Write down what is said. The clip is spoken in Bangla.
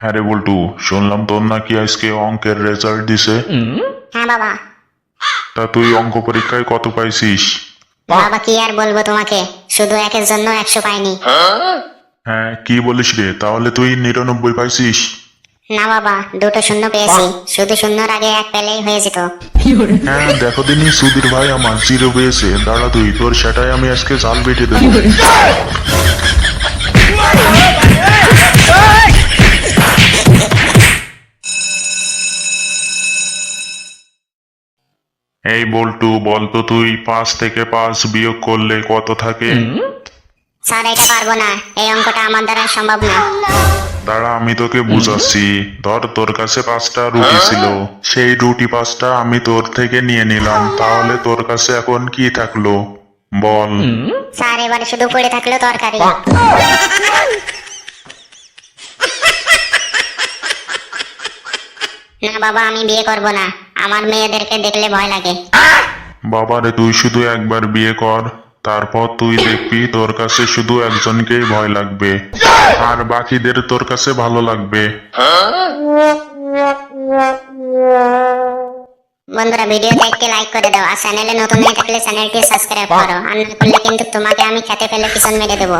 হ্যাঁ রে বল্টু, শুনলাম তোর নাকি আজকে অঙ্কের রেজাল্ট দিছে। হ্যাঁ বাবা। তা তুই অঙ্ক পরীক্ষায় কত পাইছিস? বাবা কি আর বলবো তোমাকে, শুধু একের জন্য 100 পাইনি। হ্যাঁ, কি বলিস রে? তাহলে তুই 99 পাইছিস? না বাবা, দুটো শূন্য পেয়েছি, শুধু শূন্যর আগে এক পেলেই হয়ে যেত। হ্যাঁ দেখো দিনই সুধীর ভাই আমার জিরো পেয়েছে। দাঁড়া তুই, তোর সেটাই আমি আজকে জাল বেটে দেবো। এই বল্টু, বলতো তুই 5 থেকে 5 বিয়োগ করলে কত থাকে? স্যার এটা পারবো না, এই অঙ্কটা আমার দ্বারা সম্ভব না। দাঁড়া আমি তোকে বুঝাচ্ছি। ধর তোর কাছে 5টা রুটি ছিল, সেই রুটি 5টা আমি তোর থেকে নিয়ে নিলাম, তাহলে তোর কাছে এখন কি থাকলো বল? স্যার এবারে শুধু পড়ে থাকলো তরকারি। না বাবা, আমি বিয়ে করব না, আমার মেয়েদেরকে দেখলে ভয় লাগে। বাবারে, তুই শুধু একবার বিয়ে কর, তারপর তুই দেখবি তোর কাছে শুধু একজনকেই ভয় লাগবে, আর বাকিদের তোর কাছে ভালো লাগবে। বন্ধুরা ভিডিওতে একটি লাইক করে দাও, আর চ্যানেলে নতুন হয়ে থাকলে চ্যানেলটি সাবস্ক্রাইব করো, আর না করলে কিন্তু তোমাকে আমি খেতে ফেলে পিছন মেরে দেবো।